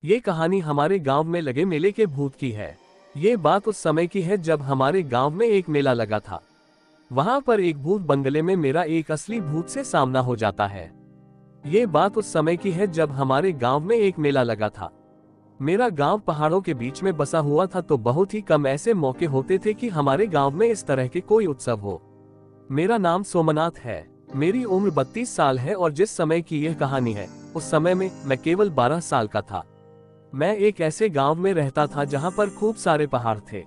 ये कहानी हमारे गांव में लगे मेले के भूत की है। ये बात उस समय की है जब हमारे गांव में एक मेला लगा था। वहां पर एक भूत बंगले में मेरा एक असली भूत से सामना हो जाता है। ये बात उस समय की है जब हमारे गांव में एक मेला लगा था। मेरा गांव पहाड़ों के बीच में बसा हुआ था, तो बहुत ही कम ऐसे मौके होते थे कि हमारे गांव में इस तरह के कोई उत्सव हो। मेरा नाम सोमनाथ है। मेरी उम्र 32 साल है और जिस समय की यह कहानी है उस समय में मैं केवल 12 साल का था। मैं एक ऐसे गांव में रहता था जहां पर खूब सारे पहाड़ थे।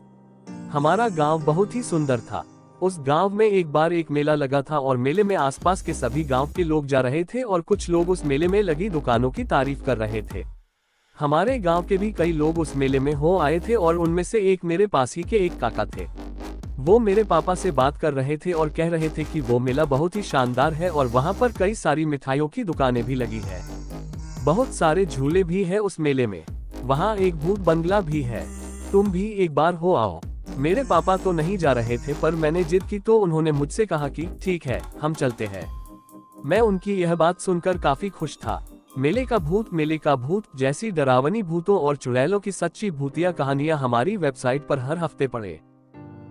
हमारा गांव बहुत ही सुंदर था। उस गांव में एक बार एक मेला लगा था और मेले में आसपास के सभी गांव के लोग जा रहे थे और कुछ लोग उस मेले में लगी दुकानों की तारीफ कर रहे थे। हमारे गांव के भी कई लोग उस मेले में हो आए थे और उनमें से एक मेरे पास ही के एक काका थे। वो मेरे पापा से बात कर रहे थे और कह रहे थे कि वो मेला बहुत ही शानदार है और वहां पर कई सारी मिठाइयों की दुकानें भी लगी है। बहुत सारे झूले भी है उस मेले में। वहाँ एक भूत बंगला भी है। तुम भी एक बार हो आओ। मेरे पापा तो नहीं जा रहे थे, पर मैंने जिद की तो उन्होंने मुझसे कहा कि ठीक है, हम चलते हैं। मैं उनकी यह बात सुनकर काफी खुश था। मेले का भूत जैसी डरावनी भूतों और चुड़ैलों की सच्ची भूतिया कहानियां हमारी वेबसाइट पर हर हफ्ते पढ़े।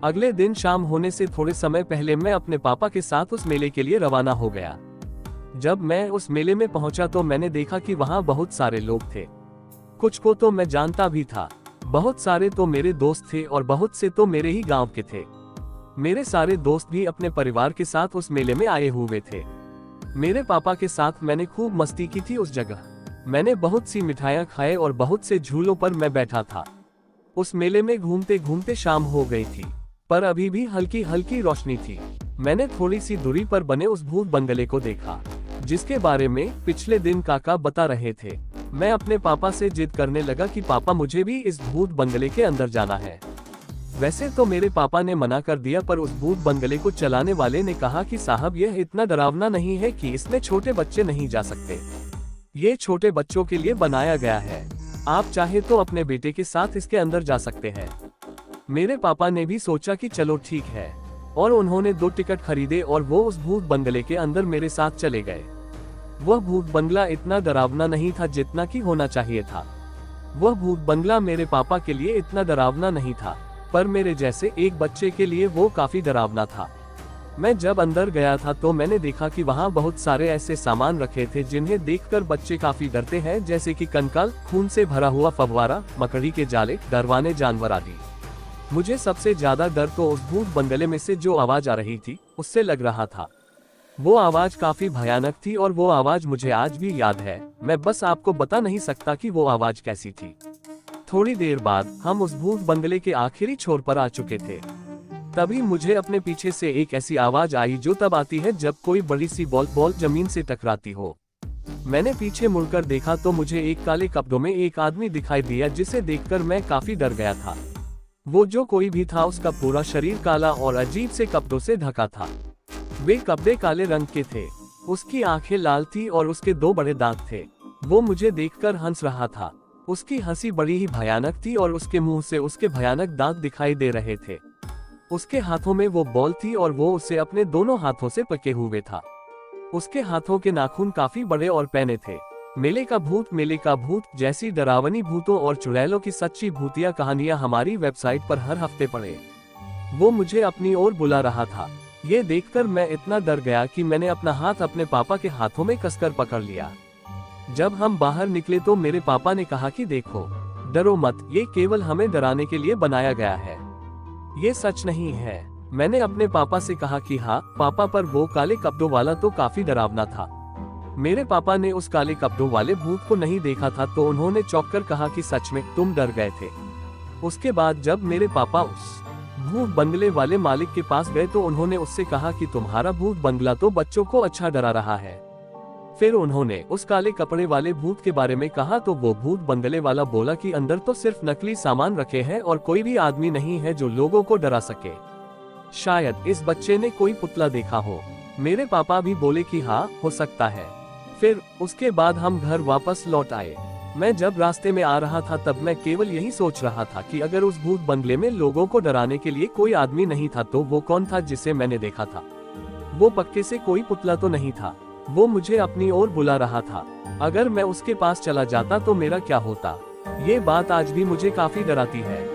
अगले दिन शाम होने से थोड़े समय पहले मैं अपने पापा के साथ उस मेले के लिए रवाना हो गया। जब मैं उस मेले में पहुंचा तो मैंने देखा कि वहां बहुत सारे लोग थे। कुछ को तो मैं जानता भी था, बहुत सारे तो मेरे दोस्त थे और बहुत से तो मेरे ही गांव के थे। मेरे सारे दोस्त भी अपने परिवार के साथ उस मेले में आए हुए थे। मेरे पापा के साथ मैंने खूब मस्ती की थी। उस जगह मैंने बहुत सी मिठाइयाँ खाए और बहुत से झूलों पर मैं बैठा था। उस मेले में घूमते घूमते शाम हो गई थी, पर अभी भी हल्की हल्की रोशनी थी। मैंने थोड़ी सी दूरी पर बने उस भूत बंगले को देखा, जिसके बारे में पिछले दिन काका बता रहे थे। मैं अपने पापा से जिद करने लगा कि पापा, मुझे भी इस भूत बंगले के अंदर जाना है। वैसे तो मेरे पापा ने मना कर दिया, पर उस भूत बंगले को चलाने वाले ने कहा कि साहब, यह इतना डरावना नहीं है कि इसमें छोटे बच्चे नहीं जा सकते। ये छोटे बच्चों के लिए बनाया गया है। आप चाहे तो अपने बेटे के साथ इसके अंदर जा सकते हैं। मेरे पापा ने भी सोचा कि चलो ठीक है, और उन्होंने 2 टिकट खरीदे और वो उस भूत बंगले के अंदर मेरे साथ चले गए। वह भूत बंगला इतना डरावना नहीं था जितना कि होना चाहिए था। वह भूत बंगला मेरे पापा के लिए इतना डरावना नहीं था, पर मेरे जैसे एक बच्चे के लिए वो काफी डरावना था। मैं जब अंदर गया था तो मैंने देखा कि वहाँ बहुत सारे ऐसे सामान रखे थे जिन्हें देखकर बच्चे काफी डरते हैं, जैसे कि कंकाल, खून से भरा हुआ फव्वारा, मकड़ी के जाले, डरवाने जानवर आदि। मुझे सबसे ज्यादा डर तो उस भूत बंगले में से जो आवाज आ रही थी उससे लग रहा था। वो आवाज काफी भयानक थी और वो आवाज मुझे आज भी याद है। मैं बस आपको बता नहीं सकता कि वो आवाज कैसी थी। थोड़ी देर बाद हम उस भूत बंगले के आखिरी छोर पर आ चुके थे। तभी मुझे अपने पीछे से एक ऐसी आवाज आई जो तब आती है जब कोई बड़ी सी बॉल जमीन से टकराती हो। मैंने पीछे मुड़कर देखा तो मुझे एक काले कपड़ों में एक आदमी दिखाई दिया, जिसे देखकर मैं काफी डर गया था। वो जो कोई भी था, उसका पूरा शरीर काला और अजीब से कपड़ों से ढका था। वे कपड़े काले रंग के थे, उसकी आंखें लाल थी और उसके 2 बड़े दांत थे। वो मुझे देखकर हंस रहा था। उसकी हंसी बड़ी ही भयानक थी और उसके मुंह से उसके भयानक दांत दिखाई दे रहे थे। उसके हाथों में वो बॉल थी और वो उसे अपने दोनों हाथों से पकड़े हुए था। उसके हाथों के नाखून काफी बड़े और पैने थे। मेले का भूत जैसी डरावनी भूतों और चुड़ैलों की सच्ची भूतिया कहानियां हमारी वेबसाइट पर हर हफ्ते पढ़े। वो मुझे अपनी ओर बुला रहा था। ये देखकर मैं इतना डर गया कि मैंने अपना हाथ अपने पापा के हाथों में कसकर पकड़ लिया। जब हम बाहर निकले तो मेरे पापा ने कहा कि देखो, डरो मत, ये केवल हमें डराने के लिए बनाया गया है, ये सच नहीं है। मैंने अपने पापा से कहा कि हाँ पापा, पर वो काले कपड़ों वाला तो काफी डरावना था। मेरे पापा ने उस काले कपड़ों वाले भूत को नहीं देखा था, तो उन्होंने चौंक कर कहा कि सच में तुम डर गए थे। उसके बाद जब मेरे पापा उस भूत बंगले वाले मालिक के पास गए तो उन्होंने उससे कहा कि तुम्हारा भूत बंगला तो बच्चों को अच्छा डरा रहा है। फिर उन्होंने उस काले कपड़े वाले भूत के बारे में कहा तो वो भूत बंगले वाला बोला कि अंदर तो सिर्फ नकली सामान रखे हैं और कोई भी आदमी नहीं है जो लोगों को डरा सके। शायद इस बच्चे ने कोई पुतला देखा हो। मेरे पापा भी बोले कि हाँ, हो सकता है। फिर उसके बाद हम घर वापस लौट आए। मैं जब रास्ते में आ रहा था तब मैं केवल यही सोच रहा था कि अगर उस भूत बंगले में लोगों को डराने के लिए कोई आदमी नहीं था तो वो कौन था जिसे मैंने देखा था। वो पक्के से कोई पुतला तो नहीं था। वो मुझे अपनी ओर बुला रहा था। अगर मैं उसके पास चला जाता तो मेरा क्या होता। ये बात आज भी मुझे काफी डराती है।